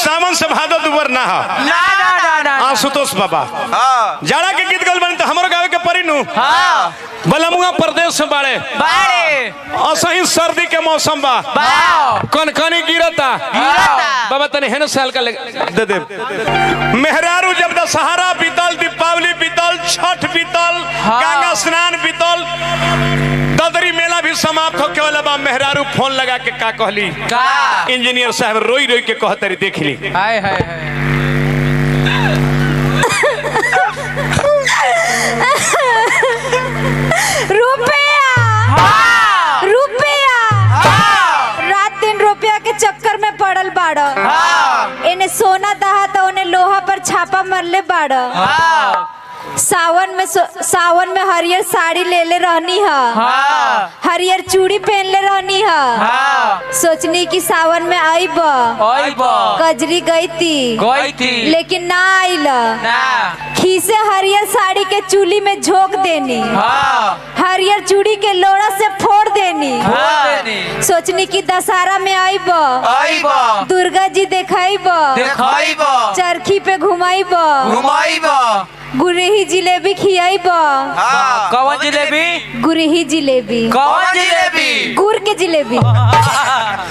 सावन से भादो दुबर ना हो ना ना ना ना आशुतोष बाबा जाड़ा के गीत गल बन तो हमरो गावे के परी नु बलमुआ प्रदेश में बाड़े असही सर्दी के मौसम बा कनकनी गिरता बाबा तने हेन साल का दे दे मेहरारू जब दशहरा बीतल दीपावली बीतल छठ बीतल गंगा स्नान बीतल ददरी मेला भी समाप्त होके वाला बा मेहरारू फोन लगा के का कहली इंजीनियर साहब रोई रोई के कहतरी देख ली हाय हाय हाय चक्कर में पड़ल बाड़ इन्हें सोना दहा तो उन्हें लोहा पर छापा मरले बाड़ सावन में हरियर साड़ी ले ले रहनी है हरियर चूड़ी पहन ले रहनी है सोचनी कि सावन में आईब कजरी गई थी लेकिन ना आइल खीसे हरियर साड़ी के चूली में झोंक देनी हरियर चूड़ी के लोड़ा से फोड़ देनी सोचनी कि दशहरा में आईब दुर्गा जी देखाइब चरखी पे घुमाइब गुरही जिलेबी खियाइब कौन जिलेबी गुरही जिलेबी कौन जिलेबी गुड़ के जिलेबी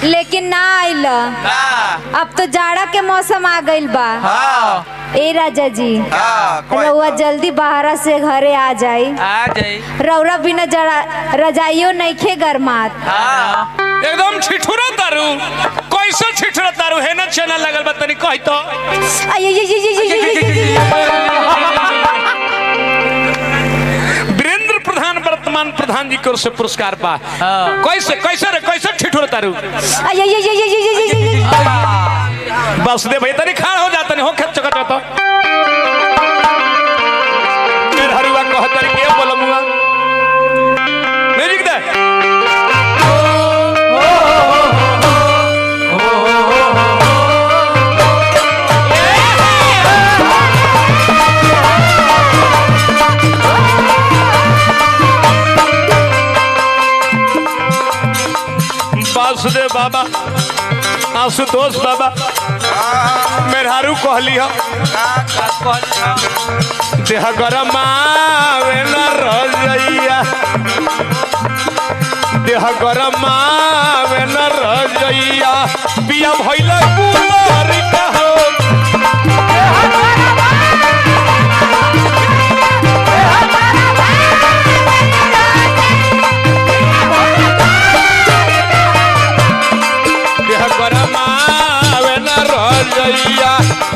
लेकिन ना आइल अब तो जाड़ा के मौसम आ गइल बा ए राजा जी रउआ जल्दी बाहरा से घरे आ जाई रौरा बिना रजाइयो नइखे गरमात एकदम छिठुरा तारू कैसे छिठुरा तारू है ना चना लगल बा तनी कहि तो वीरेंद्र प्रधान वर्तमान प्रधान जी को से पुरस्कार पा कैसे कैसे रे कैसे छिठुरा तारू बस दे भाई तनी खाड़ हो जाता नहीं हो खेत चकट तो फिर हरुआ कहतर के बोलमुआ म्यूजिक दे वासुदेव बाबा आशुतोष बाबा मेहरारू कहली हो देह गरम आवे न रजैया देह गरम आवे न रजैया पिया भइल कुलर कहो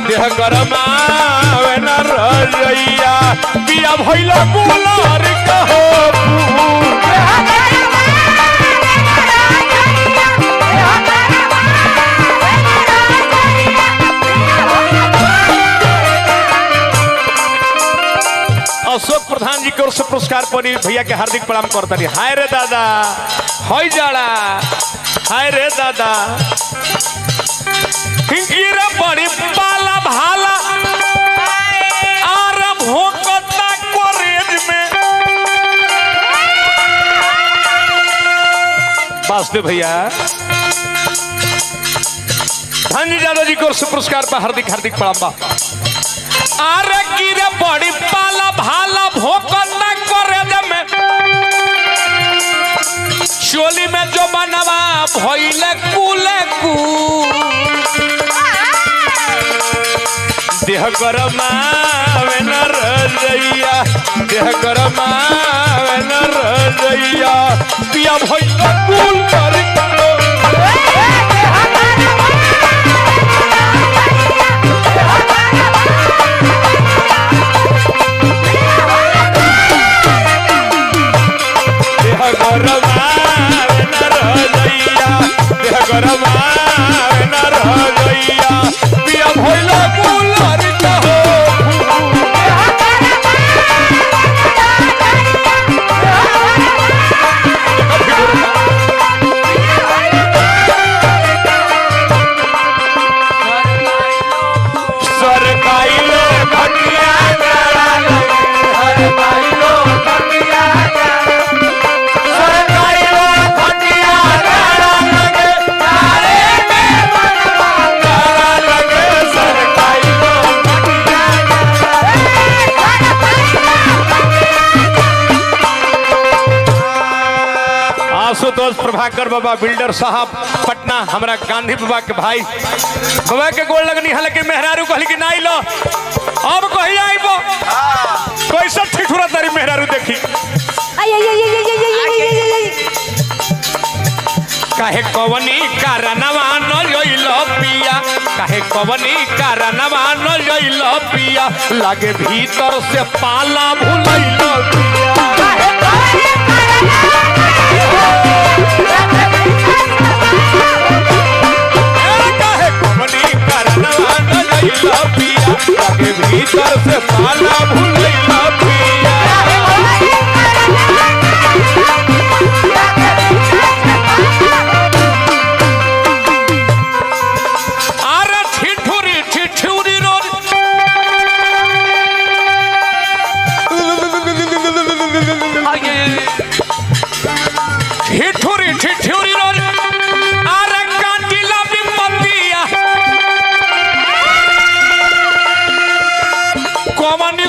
देह गरम आवे न रजैया पिया भइल कुलर कहो अशोक प्रधान जी की ओर से पुरस्कार परी भैया के हार्दिक प्रणाम करता हाय रे दादा हई जाड़ा हाय रे दादा गिरा बड़ी पाला भाला और भोंकता कॉलेज में वासुदेव भैया धनजी यादव जी को पुरस्कार पर हार्दिक हार्दिक प्रणाम अरे गिरा बड़ी पाला भाला भोंकता कॉलेज में चोली में जो बनवा भइले कुले देह गरम आवे न रजैया देह गरम आवे न रजैया पिया भइल कुलर कहो देह गरम आवे न रजैया देह गरम आवे न रजैया पिया भइल कुलर कहो मनोज प्रभाकर बाबा बिल्डर साहब पटना, हमारा गांधी बाबा के भाई बाबा के गोल लगनी है, लेकिन मेहरारू कहली कि नहीं लो अब कही आईबो कैसा ठिठुरा तारी मेहरारू देखी काहे कवनी कारणवा न लइलो पिया, काहे कवनी कारणवा न लइलो पिया, लागे भीतर से पाला भुलइलो पिया, काहे कवनी कारणवा न लइलो पिया, लागे भीतर से पाला भुलइलो पिया।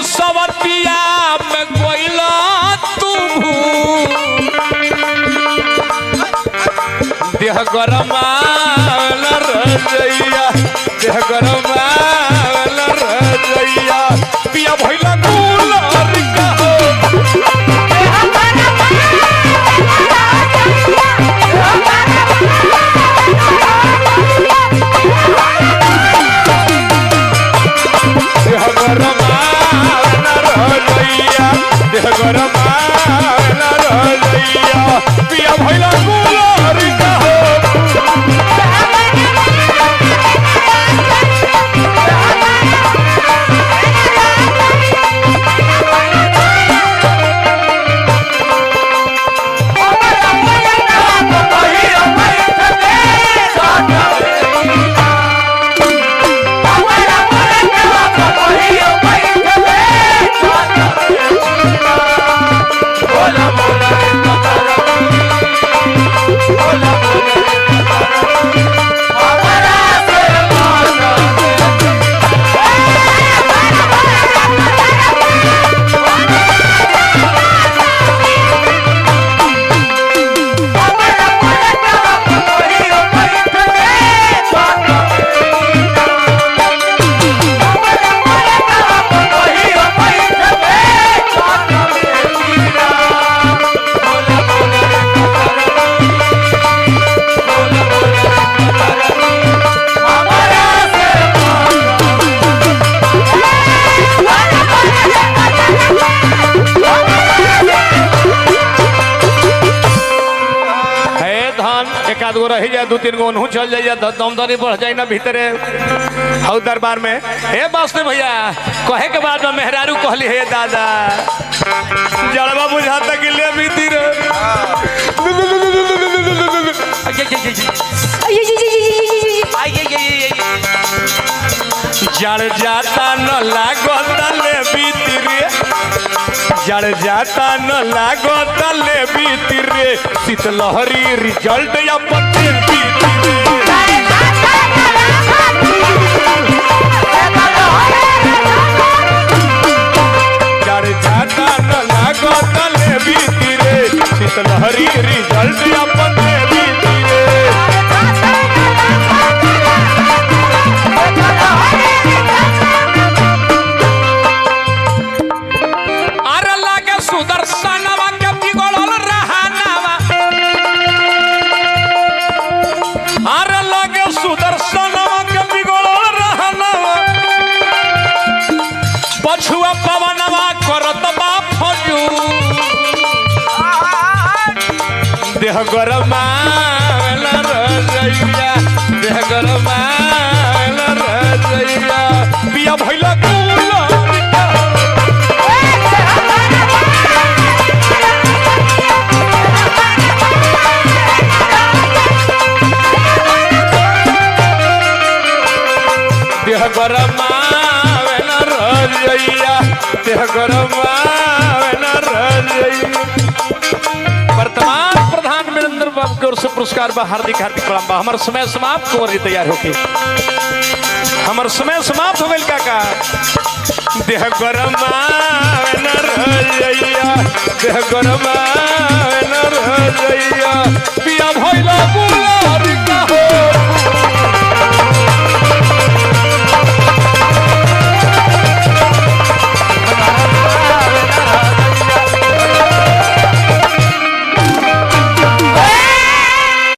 सवतिया में गोइला तू देह गरमाल रजैया, देह गरमाल रजैया, पिया भइला गुलर का हो देह गरमाल रजैया, देह गरमाल रजैया, पिया भइला गुलर का हो एकाध गो रह जाए, दो तीन गो उन्हू चल जाइए, दमदनी बढ़ जाए ना भीतरे हौ दरबार में। हे बासने भैया कहे के बाद में मेहरारू कहली हे दादा जड़वा बुझाता कि ले बीती रे जड़ जाता न लागता ले बीती रे, जड़ जाता न लागता ले बीती रे, शीतलहरी रिजल्ट या पत्ते बीती रे, जड़ जाता न लागता ले बीती रे, शीतलहरी रिजल्ट या पत्ते बीती रे। सुदर्शनवा के बिगड़ल रहनावा, अरे लगे सुदर्शनवा के बिगड़ल रहनावा, पछुआ पवनवा करत बा फजू, देह गरमाल रजैया, देह गरमाल रजैया, पिया भइला गुलर देह गरमावे न रजैया, देह गरमावे न रजैया। वर्तमान प्रधान वीरेंद्र बाबू की ओर से पुरस्कार बा, हार्दिक हार्दिक प्रणाम बा। हमार समय समाप्त हो रही तैयार होके, हमार समय समाप्त हो गइल काका। देह गरमावे न रजैया, देह गरमा